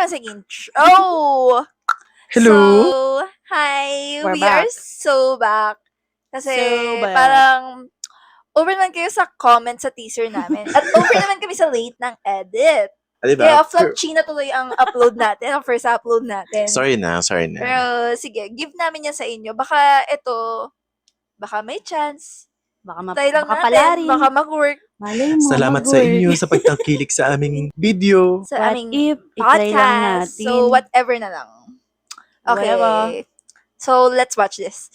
once again. Oh! Hello? So, hi! We're We are back. so back. Kasi So back. parang over naman kayo sa comment sa teaser namin. At over naman kami sa late ng edit. Diba? Kaya flop-chi na tuloy ang upload natin, ang first upload natin. Sorry na. Pero sige, give namin yan sa inyo. Baka may chance. Tayo lang baka natin. pala rin. Baka mag-work Malay mo, Salamat sa mag-work. inyo sa pagtangkilik sa aming video. sa What aming if, itry lang podcast. natin. So, whatever na lang. Okay. Whatever. So, let's watch this.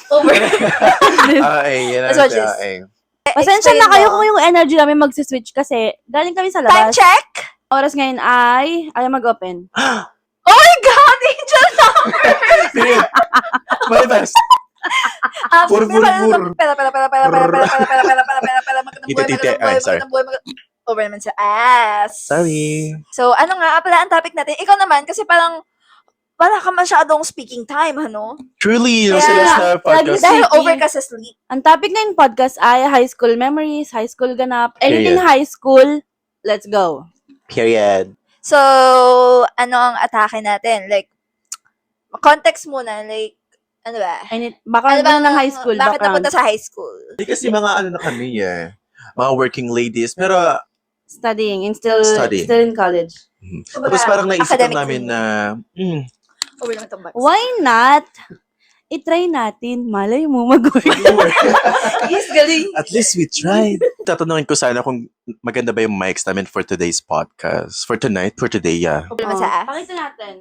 Over. Yan Let's watch this. Pasensya Explain na kayo mo. kung yung energy namin magsiswitch kasi galing kami sa Time labas. check! Oras ngayon ay ayaw mag-open. Oh my God! Angel number! Malibas. Pur. Tite. Ay, sorry. Over naman sa ass. Sorry. So, ano nga pala ang topic natin? Ikaw naman, kasi parang wala ka masyadong speaking time, ano? Truly, yung Yeah. sila sa podcast. Dahil Speaking. over ka sa sleep. Ang topic na yung podcast ay high school memories, high school ganap, anything Period. high school. Let's go. Period. So, ano ang atake natin? Like, context muna, like, ano ba? Background Ano muna ng high school. Bakit Background. napunta sa high school? Hindi kasi mga na kami mga working ladies. Pero, Studying and still Studying. in college. tapos parang naisip lang academically. namin na, Over naman itong box. Why not? I-try natin. Malay mo mag-work. Yes, galing. at least we tried. Tatanungin ko sana kung maganda ba yung mics namin for today's podcast. For today, yeah. Over naman sa ass. Pakita natin.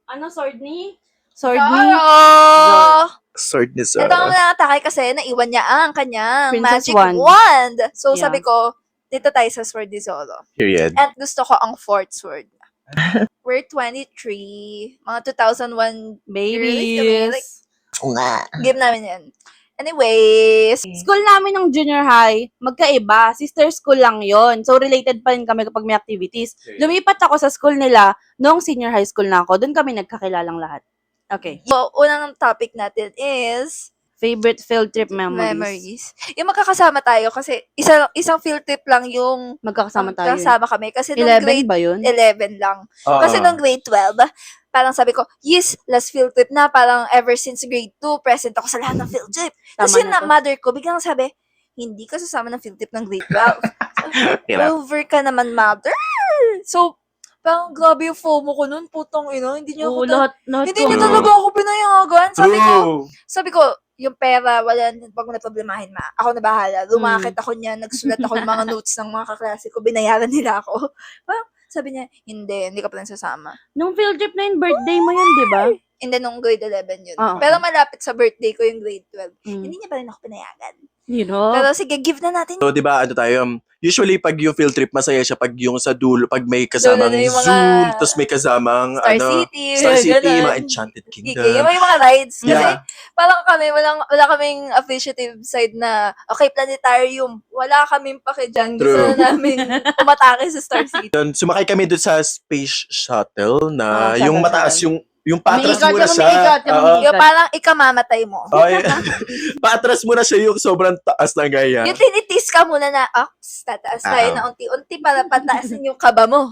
Ano, sword ni? Sword ni? Oh! Sword ni Ito ang nakatake kasi naiwan niya ang kanyang Princess magic wand. wand. So, Yeah. sabi ko, dito tayo sa sword ni Zolo. Period. At gusto ko ang fourth sword. We're 23. Mga 2001 Babies. game namin yan. Anyways, School namin ng junior high, magkaiba. Sister school lang yon. So, related pa rin kami kapag may activities. Lumipat ako sa school nila noong senior high school na ako. Doon kami nagkakilalang lahat. Okay. so, unang topic natin is Favorite field trip memories. memories. Yung magkakasama tayo kasi isang field trip lang yung Magkakasama tayo. kasama kami. Kasi nung 11 grade ba yun? 11 lang. Kasi nung grade 12, parang sabi ko, yes, last field trip na. Parang ever since grade 2, present ako sa lahat ng field trip. Tapos Tama yung na to. mother ko, biglang sabi, hindi ka sasama ng field trip ng grade 12. Hirap. Over ka naman, mother. So, parang grabe yung FOMO ko nun. Putong ino, hindi niyo Oo, ako lahat hindi niyo True. talaga ako pinayagan. True. Sabi ko, yung pera, wag mo na problemahin, ma. Ako na bahala. Lumakit ako niya, nagsulat ako ng mga notes ng mga kaklase ko, binayaran nila ako. Parang, sabi niya, hindi ka pala sasama. Nung field trip na yun, birthday mo yun, di ba? And then, nung grade 11 yun. Oo. Pero malapit sa birthday ko yung grade 12. Mm. Hindi niya pa rin ako pinayagan. You know? Pero sige, give na natin. So, di ba, usually pag yung field trip, masaya siya pag yung sa dulo, pag may kasamang Dulo na yung mga Zoom, tapos may kasamang, Star City. Star City, ganun. mga Enchanted Kingdom. Yung mga rides. Kasi, Yeah. parang kami, wala kaming appreciative side na, okay, planetarium. Wala kaming pake dyan. Gusto True. na namin umatake sa Star City. Yun, sumakay kami doon sa space shuttle na Oh, yung shuttle, mataas, shuttle. yung patras Umiikot, muna yung siya. umiikot, yung Oo. umiikot. Yung parang ikamamatay mo. Ay, patras muna siya yung sobrang taas na gaya. Yung tinitis ka muna na, tataas tayo Oo. na unti-unti para pataasin yung kaba mo.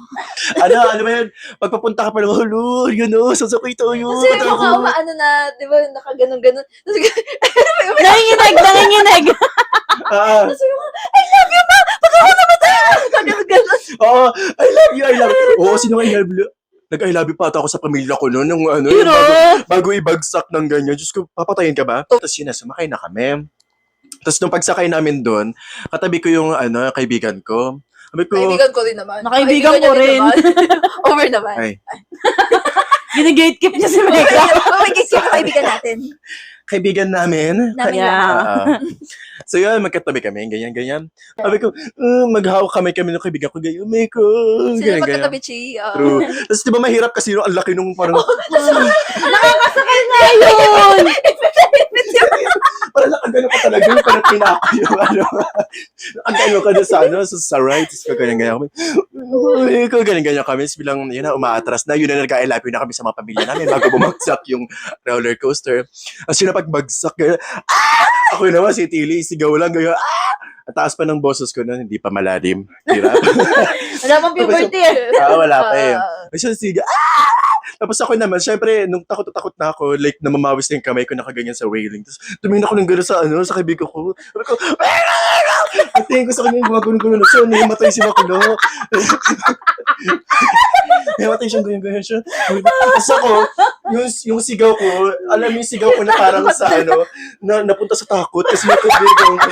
Ano ba yun? Pagpapunta ka pa lang, hello, sasakay tayo. Kasi yung mga umaano na, di ba, nakaganon-ganon. Tapos, Nanginginig! Ah, tapos yung mga, I love you, ma! Baka ako namatay! Nakaganon-ganon. Oo, I love you. Oo, sino nga I love you? Nag-I love you pa ata ako sa pamilya ko noon, nung Pero, bago ibagsak ng ganyan. Diyos ko, papatayin ka ba? Tapos yun na, sumakay na kami. Tapos nung pagsakay namin doon, katabi ko yung kaibigan ko. Sabi ko, Kaibigan ko rin naman. Nakaibigan Kaibigan ko niya rin. naman. Over naman. ay, ginigatekeep niya si Mega. Magiging yung kaibigan natin. kaibigan namin. Namin Yeah. lahat. So yun, magkatabi kami, ganyan. Sabi ko, maghawak kami ng kaibigan ko, ganyan, Meko. Sino magkatabi, Chi? True. Tapos di ba mahirap kasi ang laki nung parang, Nakakasakal nga yun! parang nakagano ka talaga, parang pinaka yung nakagano ka na sa right, tapos ganyan kami. Meko, ganyan kami. Tapos bilang, yun na, umaatras na, yun na nag-I-love na kami sa mga pamilya namin bago bumagsak yung roller coaster. Tapos yun na pagbagsak, ganyan, ako naman si Tilly, sigaw lang, ganyan, Ang taas pa ng boses ko noon, hindi pa malalim. Hirap. Wala pang puberty eh. Wala pa eh. Ay, siya sigaw, Tapos ako naman, syempre, nung takot na takot na ako, like, namamawis na yung kamay ko, nakaganyan sa railing. Tapos, tumingin ako ng gano'n sa kaibigan ko. Sabi ko, at tingin ko sa kanya, gumagano-gano na siya, nahimatay si Makulo. Nahimatay siyang ganyan-ganyan siya. Tapos ako, yung sigaw ko, alam mo yung sigaw ko na parang sa napunta sa takot. Kasi may kaibigan ko.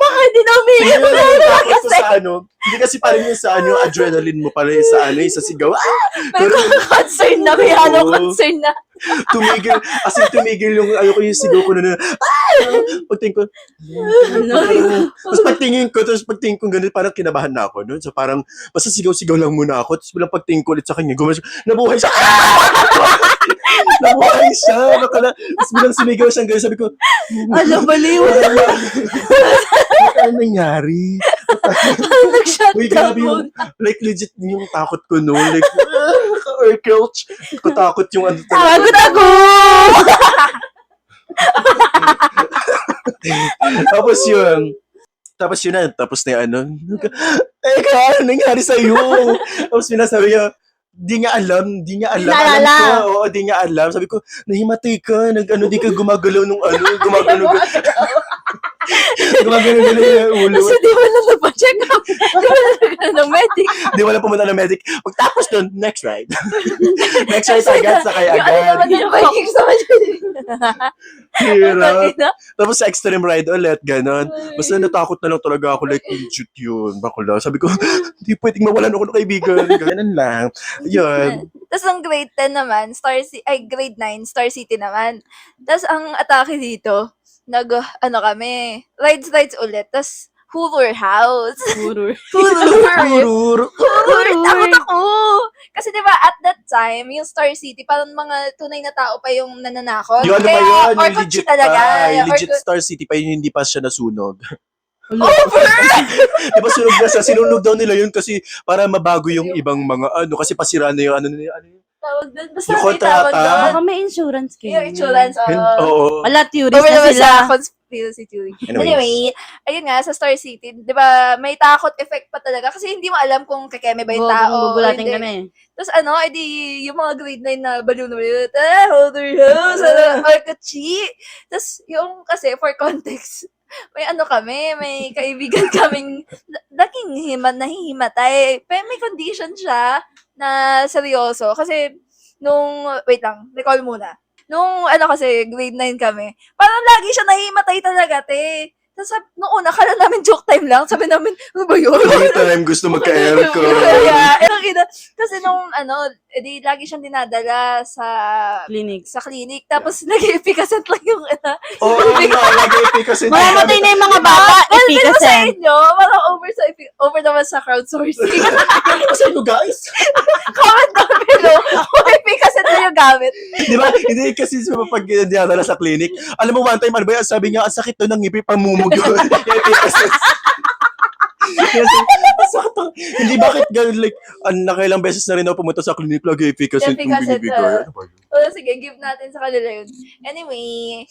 Bakit hindi na umiiyak? Takot ko sa hindi kasi parang yung sa yung adrenaline mo pala yung sa sigaw. May concern na, may concern na. Tumigil yung, ko yung sigaw ko na, pagtingin ko, tapos pagtingin ko ganun, parang kinabahan na ako nun. So parang, basta sigaw-sigaw lang muna ako, tapos bilang pagtingin ko ulit sa kanya, nabuhay siya. Nabuhay siya. Tapos bilang sumigaw siyang ganun, sabi ko, baliw. ano nangyari? Uy, grabe yung, like, legit yung takot ko noon. Like, Urkelch. Katakot yung Takot ako! Tapos yun na, tapos na yung ano nangyari sa'yo? Tapos sinasabi niya, di nga alam. Di naalala. Oo, di nga alam. Sabi ko, nahimatay ka, di ka gumagalaw nung gumagalaw yung ulo. Kasi di mo lang napacheck up. Di mo lang ng medic. Di wala pumunta ng medic. Pagtapos nun, next ride. Next ride agad, sakay agad. Yung Vikings naman yun. Hirap. Tapos sa extreme ride ulit, ganon. Basta natakot na lang talaga ako, like, legit yun. Bakula. Sabi ko, hindi pwedeng mawalan ako ng kaibigan. Ganon lang. Yun. Tapos ang grade 10 naman, grade 9, Star City naman. Tapos ang atake dito, kami, rides ulit. Tapos, Hoover House. Hurur. Hoover. Takot ako. Kasi diba, at that time, yung Star City, parang mga tunay na tao pa yung nananakot. Yun, ano ba yun? Yung Orchid legit talaga. pa. Yung legit Star City pa yun, hindi pa siya nasunog. Over! Diba sunog na siya? Sinunog daw nila yun kasi para mabago yung ibang mga kasi pasira na yung Tawag doon. Basta Yung may kontrata. tawag doon. Baka may insurance kayo. Yung insurance, Oo. Wala, theories Over na naman sila. sa conspiracy theory. Anyway, ayun nga, sa Star City, di ba, may takot effect pa talaga kasi hindi mo alam kung kakeme ba yung tao. Gugulatin hindi. kami. Tapos edi yung mga grade 9 na baliw na baliw, Holder House, Arkachi. Tapos yung, kasi for context, may kaibigan kaming laging nahihimatay. Pero may condition siya na seryoso. Kasi, wait lang, recall muna. Kasi, grade 9 kami, parang lagi siya nahihimatay talaga, te. Tapos, noong una, kala namin joke time lang. Sabi namin, ano ba yun? Every time gusto magka-aircon. Kasi edi lagi siyang dinadala sa Clinic. clinic. Tapos, nag-efficacy lang yung, Oo, lagi kasi. Mamamatay na yung mga bata. Pero sa Efficacy. inyo, parang over naman sa crowdsourcing. Kasi guys. Comment down below kung efficacy na yung gamit. Di ba? Hindi kasi pag dinadala sa clinic. Alam mo, one time, ano ba yan? Sabi niya, ang sakit to ng ngipin, pamumog yun. Hindi, bakit gano'n, like, nakailang beses na rin ako pumunta sa clinic, lagi efficacy yung binibigay. Sige, give natin sa kanila yun. Anyway,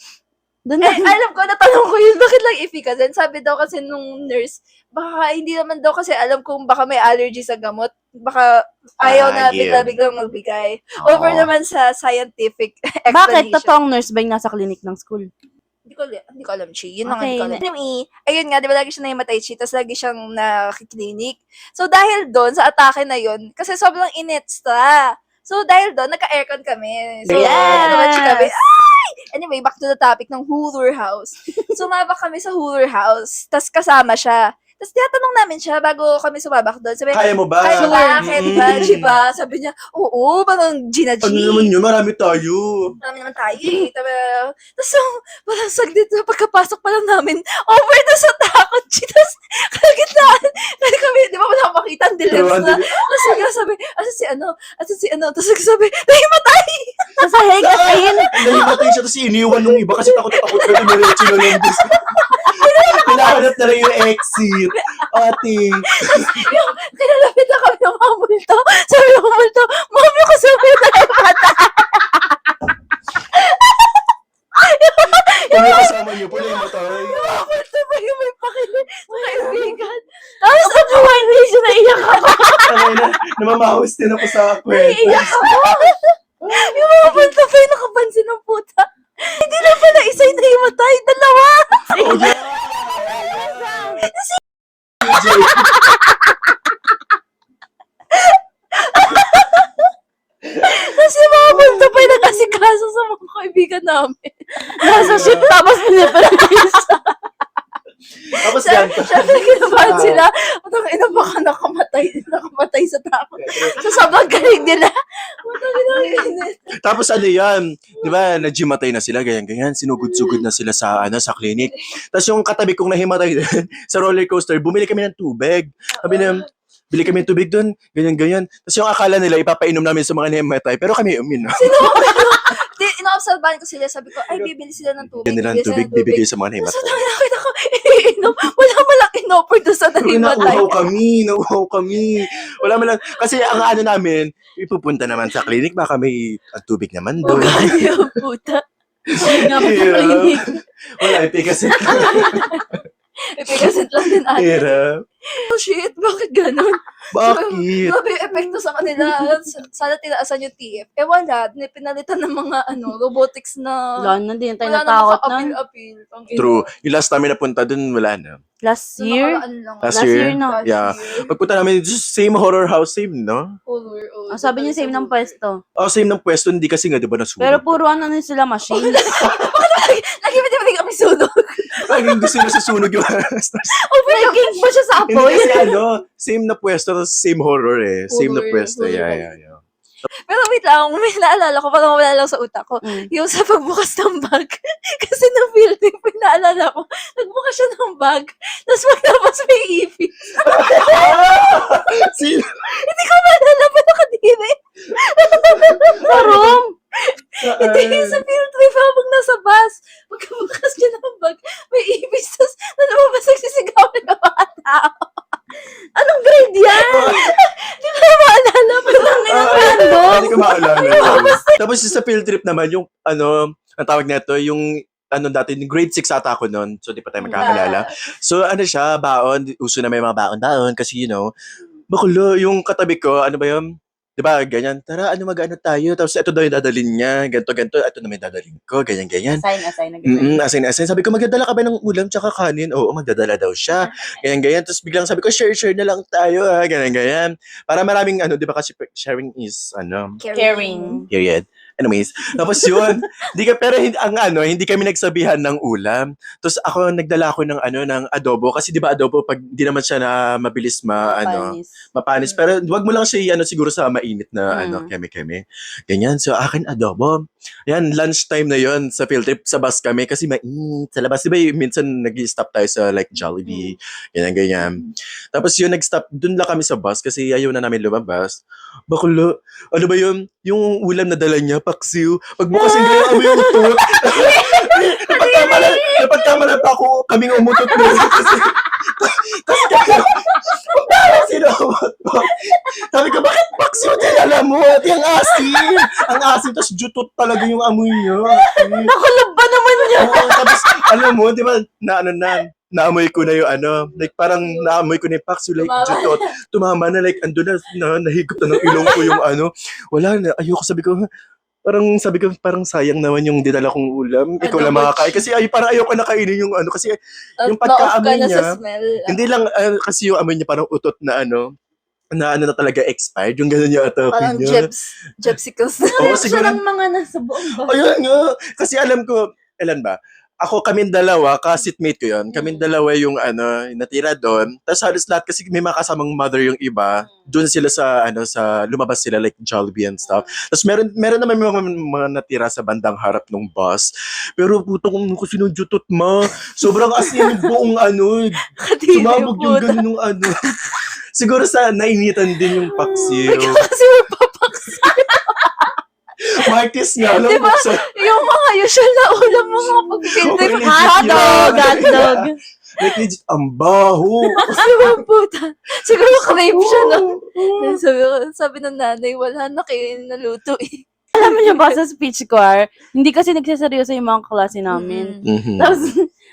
Doon alam ko, natanong ko yun, bakit lang efficacy? Sabi daw kasi nung nurse, baka hindi naman daw kasi alam kung baka may allergy sa gamot. Baka ayaw na bigla-biglang magbigay. Over naman sa scientific explanation. Bakit totoong nurse ba yung nasa clinic ng school? Hindi ko alam, Chi. Yun lang Okay. hindi ko alam. Anyway, ayun nga, di ba lagi siya nahimatay, Chi, tapos lagi siyang nakiklinik. So, dahil doon, sa atake na yun, kasi sobrang init sa. So, dahil doon, nagka-aircon kami. So, Yes! naman siya kami. Ay! Anyway, back to the topic ng Hoover House. Sumabak kami sa Hoover House, tapos kasama siya. Tapos tinatanong namin siya bago kami sumabak doon. Sabi, Kaya mo ba? kaya ba? Chi ba? Sabi niya, oo, parang Gina G. Ano naman yun? Marami tayo. Marami naman tayo eh. Tapos parang saglit na pagkapasok pa lang namin, over na sa takot, G. Tapos kagitnaan. Kasi kami, di ba wala makita ang dilems na. Tapos sabi, asan si ano? Tapos sabi, nahimatay! Sa higit Nahimatay siya, tapos iniwan nung iba kasi takot-takot ka rin, diretso na lang. Pinahanap na rin yung exit. Ate. Kinalapit na kami ng mga multo. Sabi ng multo, mami ko sabi na nahimatay. Kung yung kasama niyo po, nahimatay. Yung multo ba yung may pakinig sa kaibigan? Tapos ako, hindi siya naiyak ako. Namamahos din ako sa kwento. Iiyak ako. Yung mga punto pa yung nakapansin ng puta. Hindi na pala isa yung nahimatay. Dalawa. Oh, yeah. Tapos yung mga punto pa yung nag-asikaso sa mga kaibigan namin. Nasa ship tapos pinipilit isa. Tapos yan. Siyempre, kinabahan sila. Matang ina, baka nakamatay sa takot. So, sabang galing nila. Matang ina, Tapos ano yan, di ba, naghimatay na sila, ganyan-ganyan, sinugod-sugod na sila sa clinic. Tapos yung katabi kong nahimatay din, sa roller coaster, bumili kami ng tubig. Sabi niya, bili kami ng tubig doon, ganyan-ganyan. Tapos yung akala nila, ipapainom namin sa mga nahimatay, pero kami uminom. Ina-observahan ko sila. Sabi ko, ay, bibili sila ng tubig. Bili nila ng tubig, bibigay sa mga So, nahimatay. nakita ko, iinom. Wala malang in-offer doon sa Pero nahimatay. nauhaw kami. Wala man lang. Kasi ang ano namin, ipupunta naman sa clinic, baka may tubig naman Oh, doon. kaya, puta. Nga ba sa Hirap. clinic? Wala, ipikasit. Ipigasit lang din ate. Hirap. Oh shit, bakit ganun? Bakit? Grabe yung epekto sa kanila. Sana tinaasan yung TF. Eh wala, pinalitan ng mga robotics na Wala na, hindi na tayo wala na natakot nun. maka-appeal-appeal. Ang ina. True. Yung last namin napunta dun, wala na. Last Nung year? nakaraan lang. Last Last year? year na. Last Yeah. year. Pagpunta namin, just same horror house, same, no? Horror, oh, Ang sabi niya same ng pwesto. Oh, same ng pwesto, hindi kasi nga, di ba, nasunog? Pero puro ano na sila machine. Lagi ba di kami sunog? Laging gusto na susunog yung stars. Overking ba siya sa Hindi apoy? kasi same na pwesto, tapos same horror eh. Same na Horror, pwesto, horror. yeah. Pero wait lang, may naalala ko, parang wala lang sa utak ko. Mm. Yung sa pagbukas ng bag. Kasi nung field trip, may naalala ko, nagbukas siya ng bag, tapos maglabas may ipis. Sino? Hindi ko naalala, pero kadiri. Sa room? Hindi, sa field trip habang nasa bus. Pagkabukas niya ng bag, may ipis, tapos na lumabas nagsisigaw ng mga tao. Anong grade yan? Hindi ko na maalala, pero Hindi ko maalala. Tapos yung sa field trip naman, yung ang tawag nito, yung dati, grade 6 ata ako noon. So, di pa tayo magkakalala. So, siya, baon. Uso na may mga baon-baon kasi, bakulo, yung katabi ko, ano ba yun? Di ba, ganyan, tara, mag-ano tayo? Tapos, ito daw yung dadalhin niya. Ganto, ito naman yung dadalhin ko. Ganyan. Assign. Asin. Sabi ko, magdadala ka ba ng ulam tsaka kanin? Oo, magdadala daw siya. Ganyan. Tapos biglang sabi ko, share na lang tayo, ha? Ganyan. Para maraming, di ba kasi sharing is, Caring. period. Anyways, tapos yun, hindi kami nagsabihan ng ulam. Tapos ako, nagdala ako ng adobo. Kasi di ba adobo, pag di naman siya na mabilis mapanis. Pero wag mo lang siya, siguro sa mainit na, keme-keme. Ganyan. So, akin adobo. Yan, lunchtime na yon sa field trip, sa bus kami. Kasi mainit sa labas. Di ba, minsan nag-stop tayo sa like Jollibee. Ganyan. Tapos yun, nag-stop, dun lang kami sa bus kasi ayaw na namin lumabas. Bakulo, ano ba yun? Yung ulam na dala niya, paksiw. Pagbukas yung gaya, amoy yung utot. Napagkamalan pa ako, kaming umutot na. Kasi sinamot mo. Sabi ko, bakit paksiw din? Alam mo, yung asin. Ang asin, tapos jutot talaga yung amoy niya. Nakulab ba naman niya? Oo, tapos, alam mo, di ba, naamoy ko na yung like parang naamoy ko na yung paksiw, like jutot. Tumama na, like, ando na nahigop na ng ilong ko yung wala na, ayoko, sabi ko, parang sayang naman yung dinala kong ulam. Ikaw lang makakain. Kasi parang ayoko na kainin yung kasi yung pagkaamoy na niya, sa smell. hindi lang, kasi yung amoy niya parang utot na na talaga expired. Yung gano'n yung atapin Parang niya. Jepsicles. Oo, Siya ng mga nasa buong ba? Ayun nga. Kasi alam ko, ilan ba? Ako, kaming dalawa, ka-seatmate ko yun. Kaming dalawa yung natira doon. Tapos halos lahat kasi may mga kasamang mother yung iba. Doon sila sa lumabas sila like Jollibee and stuff. Tapos meron naman mga natira sa bandang harap ng bus. Pero putong ko sinujutot ma. Sobrang asin buong Kadiri sumabog yung puta. ganun Siguro sa nainitan din yung paksiw. Kasi magpapaksa. Martis nga. Alam Diba? mo, Yung mga usual na ulam mo mga pag-filter. Okay, Hotdog. like legit, ang baho. Diba, puta? Siguro crave siya, no? Sabi ng nanay, wala na kayo naluto eh. Alam mo niyo ba sa speech choir, hindi kasi nagsaseryoso yung mga klase namin. Mhm. Tapos,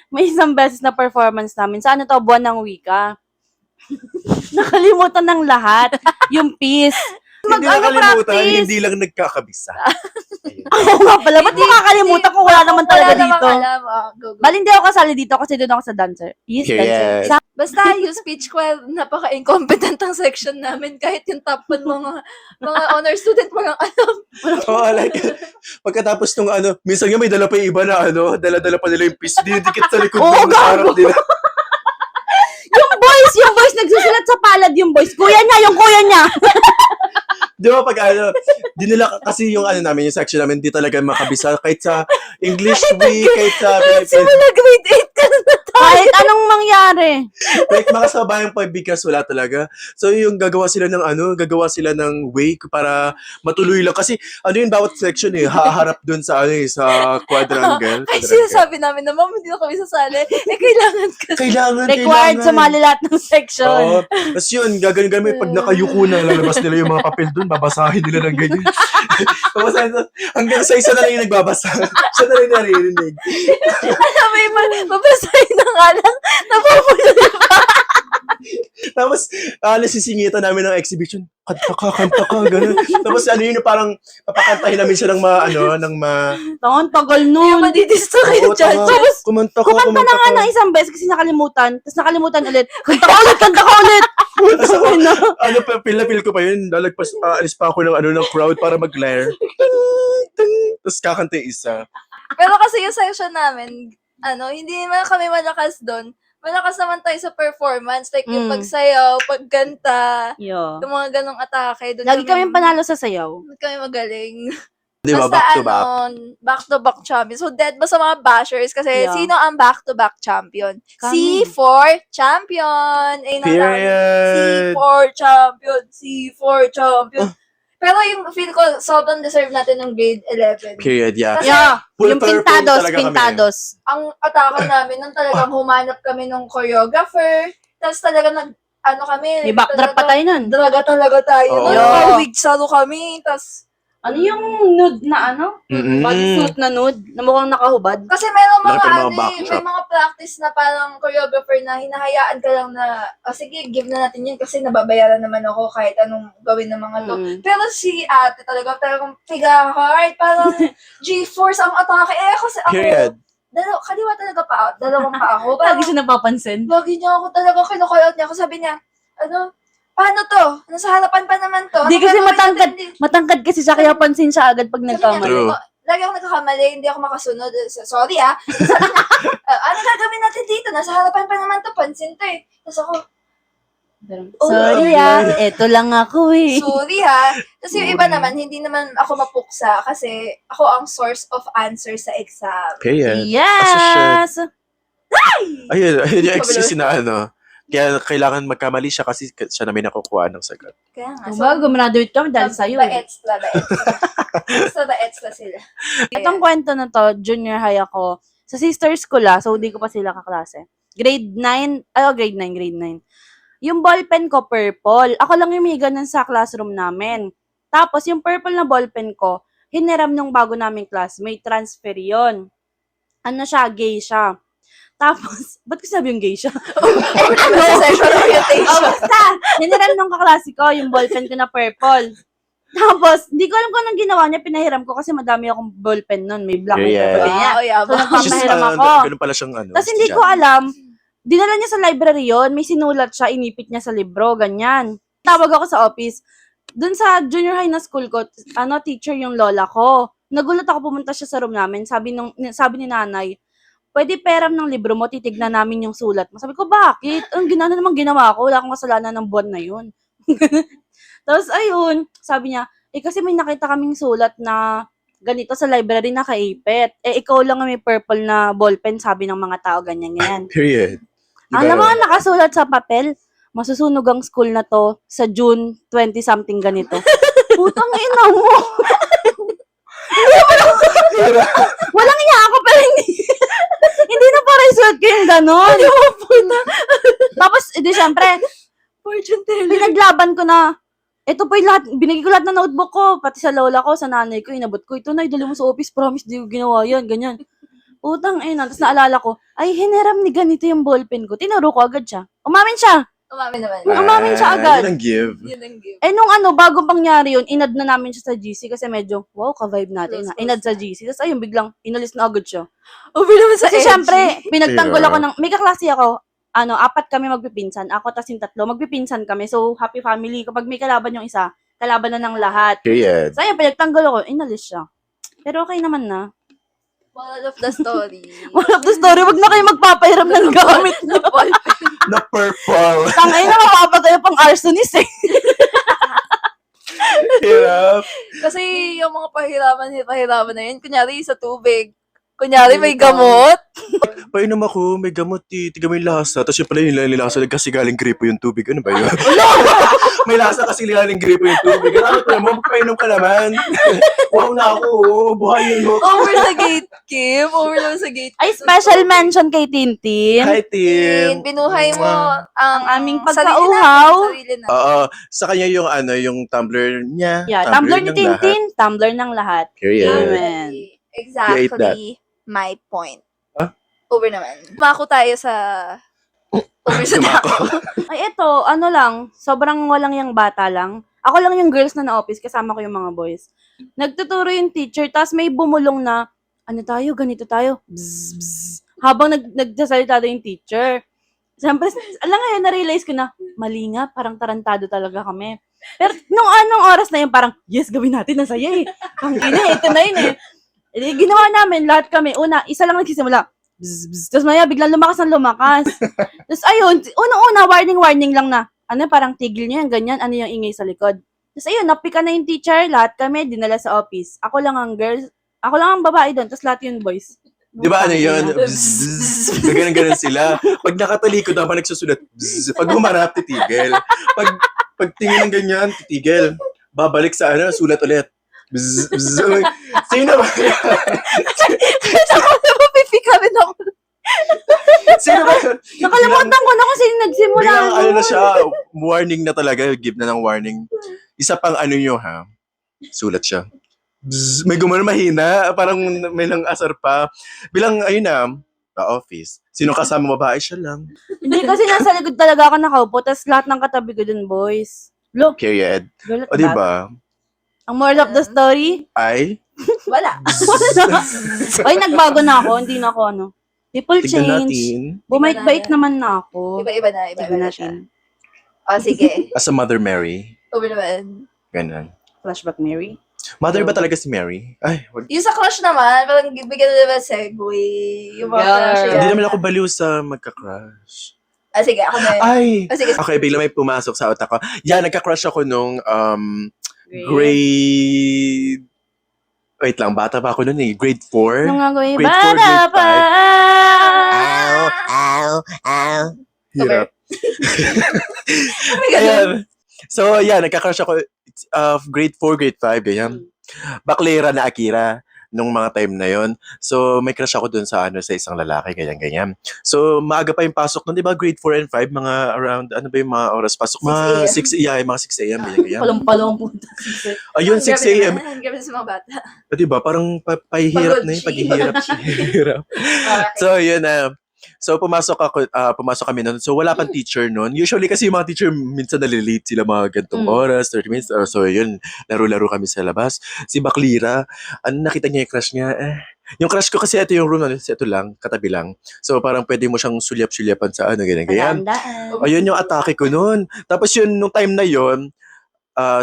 may isang beses na performance namin. Sa buwan ng wika. Nakalimutan ng lahat. Yung peace. Hindi Mag-ano nakalimutan, practice? hindi lang nagkakabisa. Ayun. Oo nga pala. Ba't mo kakalimutan kung wala naman talaga Wala namang dito? alam. Go, go. Bali, hindi ako kasali dito kasi doon ako sa dancer. Yes, Yes. dancer. Basta yung speech ko, napaka-incompetent ang section namin. Kahit yung top 1 mga honor student, walang alam. Oo, like, pagkatapos nung minsan nga may dala pa yung iba na dala-dala pa nila yung piece, dinidikit sa likod Oo, ng harap nila. Yung boys nagsusulat sa palad yung boys. Kuya niya. Di ba pag di nila kasi yung namin, yung section namin, di talaga makabisa. Kahit sa English week, kahit sa Simula grade 8 ka na Kahit anong mangyari. like mga sabayang pagbigas, wala talaga. So yung gagawa sila ng way para matuloy lang. Kasi yung bawat section haharap dun sa sa quadrangle. Ay, sinasabi namin na, Ma'am, hindi na kami sasali. Kailangan kasi. Kailangan. Required sumali lahat ng section. Oo. Tapos yun, gagawin pag nakayuko na, lalabas nila yung mga papel dun, babasahin nila ng ganyan. Babasahin na, hanggang sa isa na lang yung nagbabasa. Siya na lang yung naririnig. Alam mo, babasahin na nga lang. Napupulo pa. Tapos, nasisingitan namin ng exhibition. Kanta ka, gano'n. Tapos yun, parang papakantahin namin siya ng Tangan, tagal Yung nun. madidistract kayo Oo, dyan. tama. Tapos, Kumanta Kumanta na nga ka. ng isang beses kasi nakalimutan. Tapos nakalimutan ulit. Kanta ka ulit. Tapos ako, feel na feel ko pa yun. Alis pa ako ng crowd para mag-glare. Tapos kakanta yung isa. pero kasi yung section namin, hindi naman kami malakas doon. Malakas naman tayo sa performance. Like, yung Mm. pagsayaw, pagganta, Yo. yung mga ganong atake. Doon Lagi kami panalo sa sayaw. Doon kami magaling. Di ba? Basta Back to back. back-to-back champion. So, dead ba sa mga bashers? Kasi Yeah. sino ang back-to-back champion? Kami. C4 champion. Period. C4 champion. C4 champion. Pero yung feel ko, sobrang deserve natin ng grade 11. Period, yeah. Kasi Yeah. Full Yung purple pintados, talaga kami. pintados. ang atake namin, nung talagang humanap kami ng choreographer. Tapos talagang kami. May backdrop pa tayo nun. Draga talaga tayo. Oo. Nakawig salo kami. Tapos, Ano yung nude na Mm-mm. Bodysuit na nude na mukhang nakahubad. kasi meron Laki pa ng mga may backdrop. mga practice na parang choreographer na hinahayaan ka lang na, sige, give na natin yun kasi nababayaran naman ako kahit anong gawin ng mga to. Mm. Pero si ate talagang piga hard, parang G-force ang atake. Kasi ako, Period. kaliwa talaga pa out, dalawang pa ako. Parang, Lagi siya napapansin. lagi niya ako talaga kinukuyot niya ako. Sabi niya, paano to? Nasa harapan pa naman to. Di Ano kasi gagawin matangkad. natin? Matangkad kasi siya kaya pansin siya agad pag Sabi niya, nagkamali. True. lagi ako nagkakamali, hindi ako makasunod. Sorry Sabi niya, ano gagawin natin dito? Nasa harapan pa naman to, pansin to eh. Tapos ako, Sorry eto lang ako eh. sorry Tapos yung iba naman, hindi naman ako mapuksa kasi ako ang source of answer sa exam. Period. Yes! Ayun yung excuse na Kaya kailangan magkamali siya kasi siya na may nakukuha ng sagot. Kaya nga. Diba, gumaduate kami dahil sa'yo eh. Baetsla. Basta baetsla sila. Itong kwento na to, junior high ako. Sa sisters ko so hindi ko pa sila kaklase. Grade 9. Yung ballpen ko, purple. Ako lang yung may ganun sa classroom namin. Tapos, yung purple na ballpen ko, hiniram nung bago naming classmate, transfer yun. Gay siya. Tapos, ba't ko sabi yung gay siya? Sa sexual orientation. Basta, hiniram nung kaklase ko, yung ballpen ko na purple. Tapos, hindi ko alam kung anong ginawa niya, pinahiram ko kasi madami akong ballpen nun, may black and Yeah. purple niya. So, Yabang. nagpapahiram ako. Ganun pala siyang Tapos hindi ko alam, dinala niya sa library yon, may sinulat siya, inipit niya sa libro, ganyan. Tawag ako sa office. Doon sa junior high na school ko, teacher yung lola ko. Nagulat ako, pumunta siya sa room namin. Sabi ni nanay, pwede peram ng libro mo, titignan namin yung sulat mo. Sabi ko, bakit? Ang ginawa ko? Wala akong kasalanan ng buwan na yun. Tapos, ayun, sabi niya, kasi may nakita kaming sulat na ganito sa library nakaipit. Ikaw lang ang may purple na ballpen, sabi ng mga tao, ganyan. Period. Alam mo, nakasulat sa papel, masusunog ang school na to sa June 20-something ganito. Putang ina mo! Walang niya ako, pero hindi na pa result ko yung ganon. Tapos, syempre, Fortune teller. pinaglaban ko na, ito po yung lahat, binigay ko lahat ng notebook ko, pati sa lola ko, sa nanay ko, inabot ko, ito na, idali mo sa office, promise, di ko ginawa yan, ganyan. Utang, tapos naalala ko, ay, hiniram ni ganito yung ballpen ko, tinuro ko agad siya. Umamin siya. Umamin naman. Umamin siya agad. Yun ang give. Yun ang gift. Eh, nung bago pangyari yun, inad na namin siya sa GC kasi medyo, wow, ka-vibe natin. Close, Inad close sa na. GC. Tapos ayun, biglang, inalis na agad siya. Over naman sa Kasi edgy. syempre, pinagtanggol Yeah. ako ng, may kaklase ako, 4 kami magpipinsan. Ako tas yung 3, magpipinsan kami. So, happy family. Kapag may kalaban yung isa, kalaban na ng lahat. Period. So, ayun, pinagtanggol ako, inalis siya. Pero okay naman na. Moral of the story. One of the story, wag na kayo magpapahiram ng gamit niyo. Na purple. Tangay na mapapatay pang arsonist eh. Hirap. Kasi yung mga pahiraman na yun, kunyari sa tubig. Kunyari may gamot. Painom ako, may gamot, tiga mo yung lasa. Tapos yung pala yung lasa, kasi galing gripo yung tubig. Ano ba yun? May lasa kasi galing gripo yung tubig. Ano pa mo, painom ka naman. Wow na ako, buhayin mo. Over sa gate, Kim. Over naman sa gate. Ay, special mention kay Tintin. Hi, Tim. Binuhay mo ang aming sarili pagkauhaw. natin, sarili natin. Oo, sa kanya yung yung tumbler niya. Yeah, tumbler ni ng Tintin, tumbler ng lahat. lahat. Period. Amen. Exactly. You ate that. My point. Huh? Over naman. Mako tayo sa... Over sa Dumako. Ay, eto, sobrang walang yung bata lang. Ako lang yung girls na na-office, kasama ko yung mga boys. Nagtuturo yung teacher, tapos may bumulong na, ganito tayo, bzz, bzz. Habang nagsasalita daw yung teacher. Siyempre, ngayon, na-realize ko na, mali nga, parang tarantado talaga kami. Pero nung anong oras na yun, parang, yes, gawin natin, nasaya eh. Ang ina, ito na yun eh. Eh, ginawa namin, lahat kami. Una, isa lang nagsisimula. Bzz, bzz. Tapos maya, biglang lumakas ng lumakas. Tapos ayun, unang-una, warning lang na. Parang tigil niyo yan, ganyan, ano yung ingay sa likod. Tapos ayun, napika na yung teacher, lahat kami, dinala sa office. Ako lang ang babae doon, tapos lahat yung boys. Di ba ano yun? Putang ina. Bzzz. Ganun sila. Pag nakatalikod ako, nagsusulat. Bzzz. Pag humarap, titigil. Pag tingin ng ganyan, titigil. Babalik sa sulat ulit. Bzzz. Bzzz. Uy, sino ba? Ako na mapipika rin ako. Sino ba? Nakalimutan ko na kung sino nagsimula. Bilang na siya, warning na talaga, give na ng warning. Isa pang nyo ha, sulat siya. Bzzz, may gumano mahina, parang may lang asar pa. Bilang, ayun na, office. Sino kasama babae siya lang. Hindi kasi nasa likod talaga ako nakaupo, tapos lahat ng katabi ko dun, boys. Look, Period. girl at O that. diba? Ang moral of the story, Ay, Wala. ay, nagbago na ako, hindi na ako People tignan change. natin. Bumait-bait naman na ako. Iba-iba na. Iba-iba Tignan na siya. natin. O, sige. As a Mother Mary. Over naman. Ganun. Flashback Mary. Mother ba talaga si Mary? Ay, wag. Yung sa crush naman, parang bigyan na naman segue. Yung mga Girl. crush yan. Hindi naman ako baliw sa magka-crush. Sige, ako na yun. Ay! Sige. Okay, bigla may pumasok sa utak ko. Yeah, nagka-crush ako nung grade... Wait lang, bata pa ako nun eh. Grade 4. Nung nga ko Grade 4, bata grade pa. Hirap. May ganun. Ayan. So, yeah, nagka-crush ako grade 4, grade 5, ganyan. Baklera na Akira nung mga time na yon. So, may crush ako dun sa isang lalaki, ganyan. So, maaga pa yung pasok nun, di ba? Grade 4 and 5, mga around, ano ba yung mga oras pasok? Mga 6 mga 6 a.m. ganyan. Palong-palong punta. Ayun, 6 a.m. Grabe sa mga bata. Di ba? Parang pahihirap Pagod na yun, siya. paghihirap. Hirap. So, yun so, pumasok kami nun. So, wala pang teacher nun. Usually, kasi yung mga teacher, minsan nalilate sila mga gantong oras, 30 minutes. So, yun, laro-laro kami sa labas. Si Baklira, nakita niya yung crush niya. Yung crush ko kasi ito yung room, ito lang, katabi lang. So, parang pwede mo siyang sulyap-sulyapan sa ganyan. Tandaan. Ayun yung atake ko nun. Tapos yun, nung time na yun,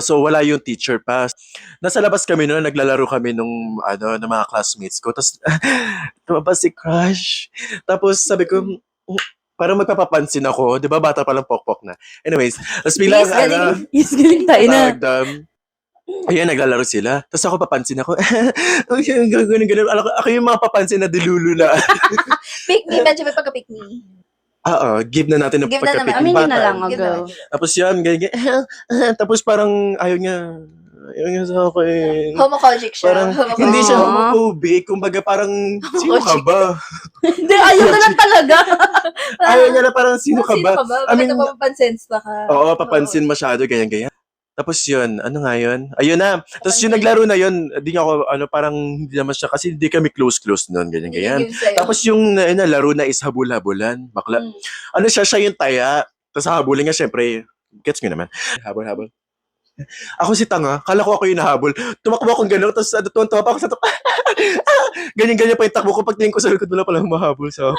so wala yung teacher pa. Nasa labas kami noon, naglalaro kami ng mga classmates ko. Tapos, tumabas si Crush. Tapos sabi ko, parang magpapapansin ako. Di ba, bata pa lang pokpok na. Anyways, tapos bilang, Yes, galing. Yes, galing tayo na. Ayan, naglalaro sila. Tapos ako papansin ako. Ganun. Ako yung mga papansin na dilulula. Pick me, medyo may pagka-pick me. Give na natin ng Give na naman. pagkapiting Aminin na bata. lang, Give go. naman. Tapos yan, ganyan. Tapos parang ayaw niya sa akin. Homophobic siya. Parang Homophobic. hindi siya Aww. homophobic. Kumbaga parang, sino ka ba? Hindi, ayaw na lang talaga. Ayaw niya na parang, sino ka ba? I mean, papansin ka. Oo, papansin masyado, ganyan. Tapos yun, ano nga yun? Ayun na. Tapos yung naglaro na yun, di nga ako, parang hindi naman siya, kasi hindi kami close nun, ganyan. Tapos yung laro na is habul-habulan, bakla. Ano siya yung taya. Tapos habulin nga, syempre, gets nyo naman. Habol. Ako si tanga, kala ko ako yung nahabol. Tumakbo akong gano'n, tapos tuwan-tuwa pa ako sa ganyan-ganyan pa yung takbo ko. Pagtingin ko sa likod, wala palang mahabol sa ako.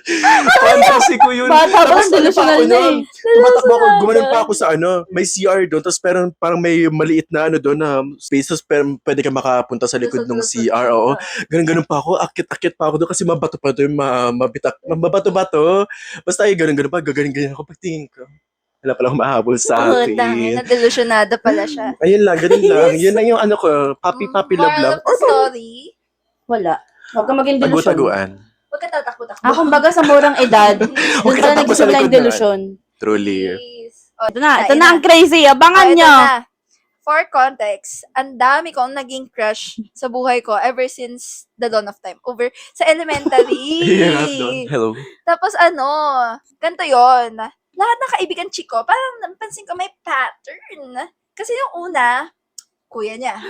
Fantasy ko yun. Bata pa, Tapos delusional na eh. tumatakbo ako, gumanon pa ako sa may CR doon, tapos parang may maliit na doon na spaces, pero pwede ka makapunta sa likod ng CR, oo. Ganun pa ako, akit-akit pa ako doon kasi mabato pa doon, mabato-bato. Basta ganun pa, ganyan ako pagtingin ko. Wala palang mahabol sa Oo, akin. dami. Nadelusionada pala siya. Ayun lang, ganun lang. Yun lang yung ko, papi love Moral lang. of the story, Wala. Huwag ka maging delusyon. Tagu-taguan. huwag ka tatakbo-takbo. Ah, kumbaga sa murang edad, doon ka ka tatakbo sa nagsimula likod yung delusyon. Truly. Please. O, Ito na ang crazy. Abangan ito nyo. na. For context, ang dami kong naging crush sa buhay ko ever since the dawn of time. Over sa elementary. Yeah, doon. Hello. Tapos ganito yon. Lahat ng kaibigan chiko, parang napansin ko may pattern. Kasi yung una, kuya niya.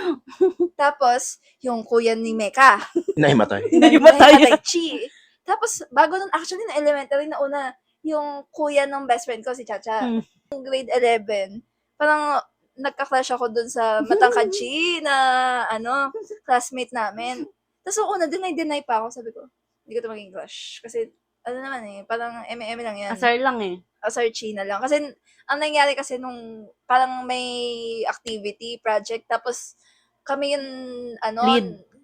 Tapos, yung kuya ni Meka. Nahimatay. Nahimatay. Chi. Tapos, bago nun, actually, na elementary na una, yung kuya ng best friend ko, si Chacha. Hmm. Yung grade 11, parang nagka-clash ako dun sa matangkad Chi na, classmate namin. Tapos, yung una, deny pa ako. Sabi ko, hindi ko ito maging crush. Kasi, parang eme-eme lang yan. Asar lang eh. Asar Chi na lang. Kasi, ang nangyari kasi nung, parang may activity, project, tapos, kami yung,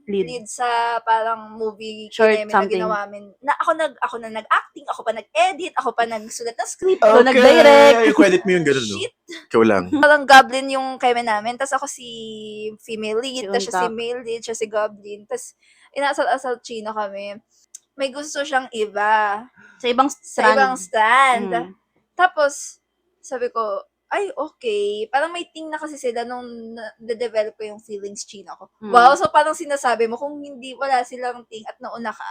Lead. sa parang movie Short kineme na something. ginawa amin. Na ako na nag-acting, ako pa nag-edit, ako pa nagsulat ng script. Ikaw nag-direct. Yung credit mo yung gano'n, no? Shit. Ikaw lang. Parang goblin yung keme namin. Tapos ako si female lead, Si tapos siya si Untak. male lead, siya si goblin. Tapos inasal-asal chino kami. May gusto siyang iba Sa ibang sa strand. ibang stand. Mm. Tapos, sabi ko, ay, okay. Parang may ting na kasi sila nung na-develop ko yung feelings chino ko. Mm. Wow, so parang sinasabi mo, kung hindi, wala silang ting at nauna ka,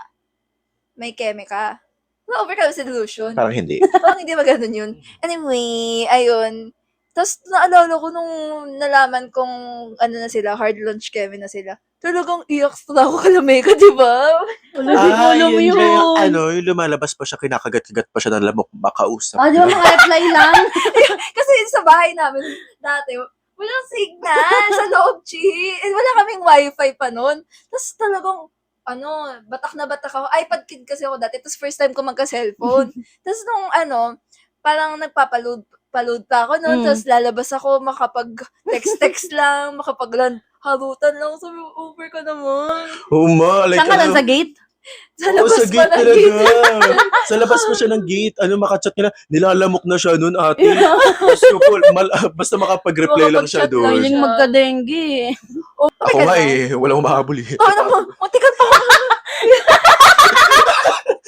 may keme ka. Na-overcome sa delusion. Parang hindi. Parang hindi ba ganun yun? Anyway, ayun. Tapos, naalala ko nung nalaman kong, na sila, hard launch keme na sila. Talagang iyak na ako kala Meka, di ba? Wala, di ko alam yun yun. ba yung, yung lumalabas pa siya, kinakagat-kagat pa siya ng lamok, makausap. Ah, di ba mga reply lang? Kasi sa bahay namin, dati, walang signal sa loob, Chi. Wala kaming wifi pa noon. Tapos talagang, batak na batak ako. iPad kid kasi ako dati. Tapos first time ko magka-cellphone. Tapos nung parang nagpapaload pa ako noon. Tapos lalabas ako, makapag-text lang, harutan lang. Sabi, over ka naman. Like, Saan ka lang sa gate? Sa Oo, labas sa pa gate ng talaga. gate. Sa labas pa siya ng gate. Makachat niya na. Nilalamok na siya noon, ate. Tapos ko po, basta makapag-reply lang siya Makapag-chat lang doon. Feeling siya. magka-dengue eh. Ako nga walang umahabol eh. Munti ka pa ako.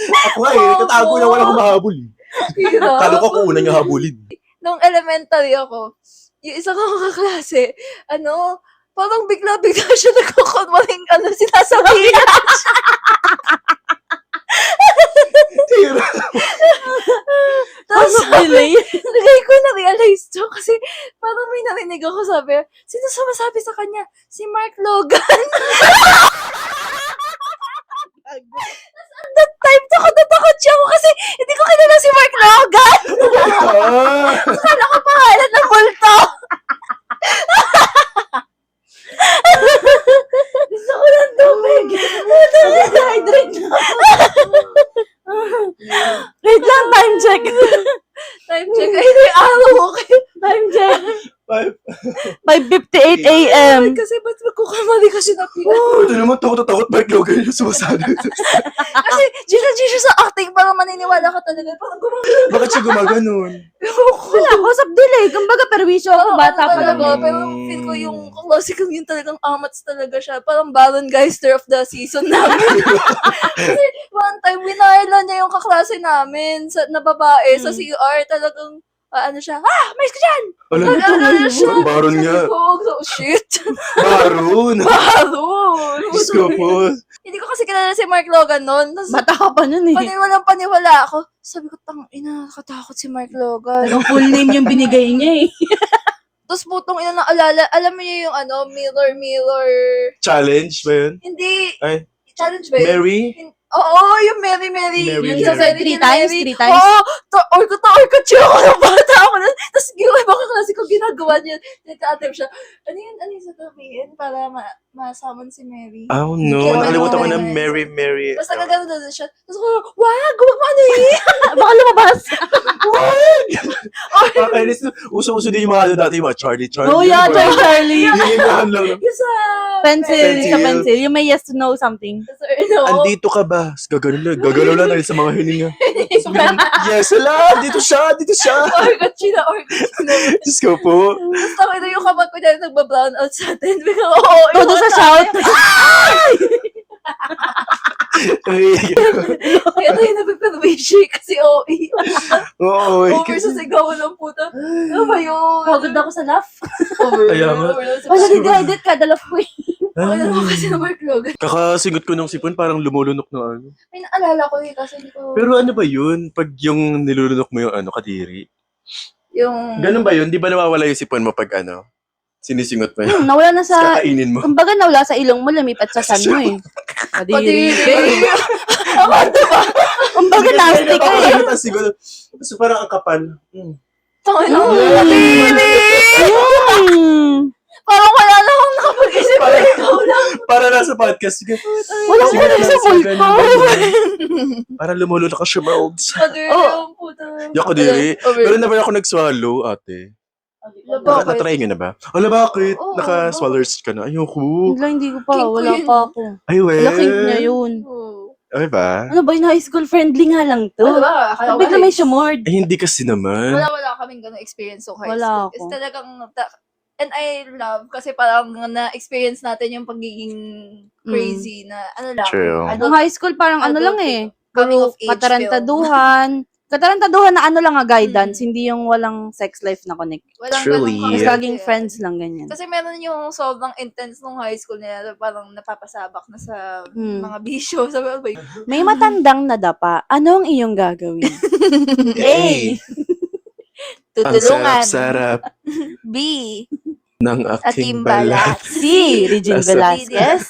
Ako nga katago na walang umahabol eh. Hirap. Kala ko kung una niya habulin. Nung elementary ako, yung isa kong kaklase, parang bigla-bigla siya nagkukunwaring sinasabihan. Tapos, delay. nagay ko na-realize to kasi parang may narinig ako sabi, sino sumasabi sa kanya? Si Mark Logan. At that time, takot siya ako kasi hindi ko kilala si Mark Logan. Kala ko pangalan ng multo. Gusto ko ng tubig. Hydrate na ako. Wait lang, time check. Time check. Ay, may araw, okay. Time check. 5:58 Ay, a.m. kasi ba't magkukamali kasi na pila? Ito naman, takot Mark Logan yung sumasabi. Kasi, Gina sa acting, parang maniniwala ka talaga. Parang gumagano. Bakit siya gumaganon? Wala, usap delay. Kumbaga, perwisyo ako, bata pa lang. talaga, pero feel ko yung kaklase kong yun talagang amats talaga siya. Parang Baron Geister of the season namin. Kasi one time, winarla niya yung kaklase namin na babae sa CR. Talagang, siya, mais ka dyan! Alam mo ito, siya. Baron nga. Oh, shit. Baron! Baron! Diyos ko po. Hindi ko kasi kilala si Mark Logan noon. Tapos, Bata ka pa nun eh. paniwala ako. Sabi ko, nakatakot si Mark Logan. Ang full name yung binigay niya eh. Tapos putong ina naalala, alam mo yung Mirror. Challenge ba yun? Hindi, Ay, challenge ba yun? Mary? Oo, yung Mary. Mary, Yung sa Mary. Three times? Oo, orko chill ako ng bata ako na. Tapos yung ibang kaklase ko ginagawa niya. Nagka-attempt siya. Ano yun sasabihin para masamon si Mary? Oh no, Kaya nakalimutan ko ano, na Mary. Basta gagano doon siya. Tapos ako, wag mo ano eh. Baka lumabas. Kakainis. Uso-uso din yung mga ano dati, yung mga Charlie. Oh, yeah, Charlie. Hinihingahan lang. Yung sa... Pencil. You may yes to know something. Andito ka ba? Gagalaw lang dahil sa mga hininga. Yes, ala! Dito siya! Orko chill. Diyos ko po. Tapos ako na yung kapag ko dyan nagbabrown out sa atin. Biglang, oo. Todo sa shout. Kaya tayo napiperwishi kasi OE. Oo. Over sa sigawan ng puta. Ano ba yun? Pagod ako sa laugh. Kaya nga. Wala nag-edit kada laugh ko eh. Ano mo kasi na Mark Logan? Kakasingot ko ng sipon, parang lumulunok na ano. May naalala ko eh kasi hindi ko... Pero ano ba yun? Pag yung nilulunok mo yung ano, kadiri? Yung... Ganun ba yun? Di ba nawawala yung sipon mo pag ano? Sinisingot mo yun? Nawala na sa... Kakainin mo. Kumbaga nawala sa ilong mo, lumipat sa san mo eh. Kadiri. Kumbaga nasty ka eh. Tapos siguro, so parang ang kapal. Tangin na. Mm. Parang wala na akong nakapag-isip. Parang- Ikaw lang. Para nasa podcast. Sige. Walang Sige, kulang sa sige, multo. ganun. Para lumulunok ka siya, Molds. Kadiri yung puta. Yung kadiri. Pero naman ako nag-swallow, ate. Bakit? Na-try nyo na ba? Wala, bakit? Oo, Naka-swallers ka na. Ayoko. Wala, hindi ko pa. King ko Wala yun. pa ako. Ay, well. Wala king niya yun. Oo. Okay ba? Ano ba yun? High school friendly nga lang to. Ano ba? Akala ko Bigla may sumord. Eh, hindi kasi naman. Wala kaming ganong experience sa high Wala school. It's ako. talagang, and I love, kasi parang na-experience natin yung pagiging crazy na, ano lang. True. Ang high school parang ano lang eh. Coming of age Katarantaduhan. Katarantaduhan na ano lang nga guidance, hindi yung walang sex life na connect. Walang Truly. ganong Mas Yeah. laging friends lang ganyan. Kasi meron yung sobrang intense nung high school nila, parang napapasabak na sa mga bisyo. Sabi ko, May matandang nadapa. Ano ang iyong gagawin? A. Ang tutulungan. sarap-sarap B. ng Ating aking balat. balat. C. Regine Asa- Velasquez.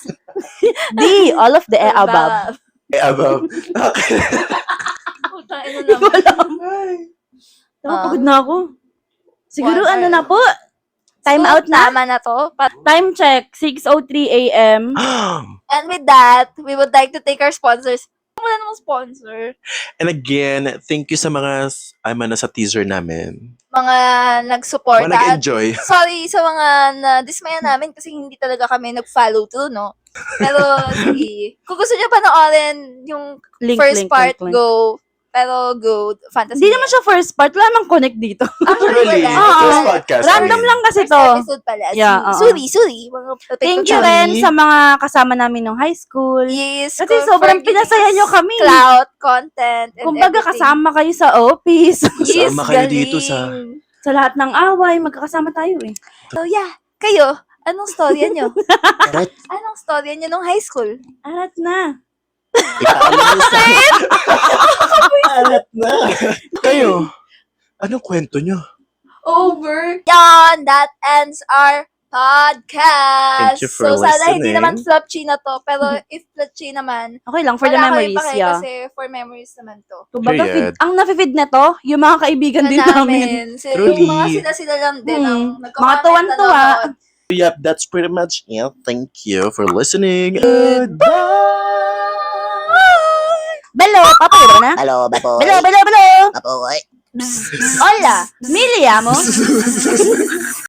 D. All of the above. Eh, above. Puta, ano naman. Pagod na ako. Siguro One ano hour. na po? Time So, out na? Tama na to. Time check. 6:03 a.m. And with that, we would like to thank our sponsors. Wala namang sponsor. And again, thank you sa mga nasa teaser namin. Mga nag-support. Mga nag-enjoy. Sorry sa mga na-dismaya namin kasi hindi talaga kami nag-follow through, no? Pero, sige. Kung gusto nyo panoorin yung first part, go. Pero go. Fantasy. Hindi naman siya first part. Wala namang connect dito. Really? wala. First Oo. podcast. Random lang kasi First to. episode pala. Yeah, oo. Sorry. Mga Thank you potato rin Charlie. sa mga kasama namin nung high school. Yes. Kasi for sobrang giving pinasaya us nyo kami. Clout, content, and Kumbaga everything. kasama kayo sa office. Yes, Kasama kayo galing. dito sa- sa lahat ng away, magkakasama tayo eh. So yeah, kayo, anong storya nyo? Arat. Anong storya nyo nung high school? Arat na. Alat na. Kayo, anong kwento nyo? Over. Yan, that ends our podcast. Thank you for so, sana hindi listening. naman flop-chi na to. Pero if flop-chi naman, Okay lang, for the wala memories, kayo pake yeah. kasi for memories naman to. Kumbaga, Period. ang na-feed na to, yung mga kaibigan din namin. So, Truly. yung mga sila lang din ang Mga nagko-comment, tuwan-tuwa. nanonood. Yep, that's pretty much it. Thank you for listening. Belo, papayo ba na? Halo, Bapoy. Belo. Bapoy. Hola, Mili, amo.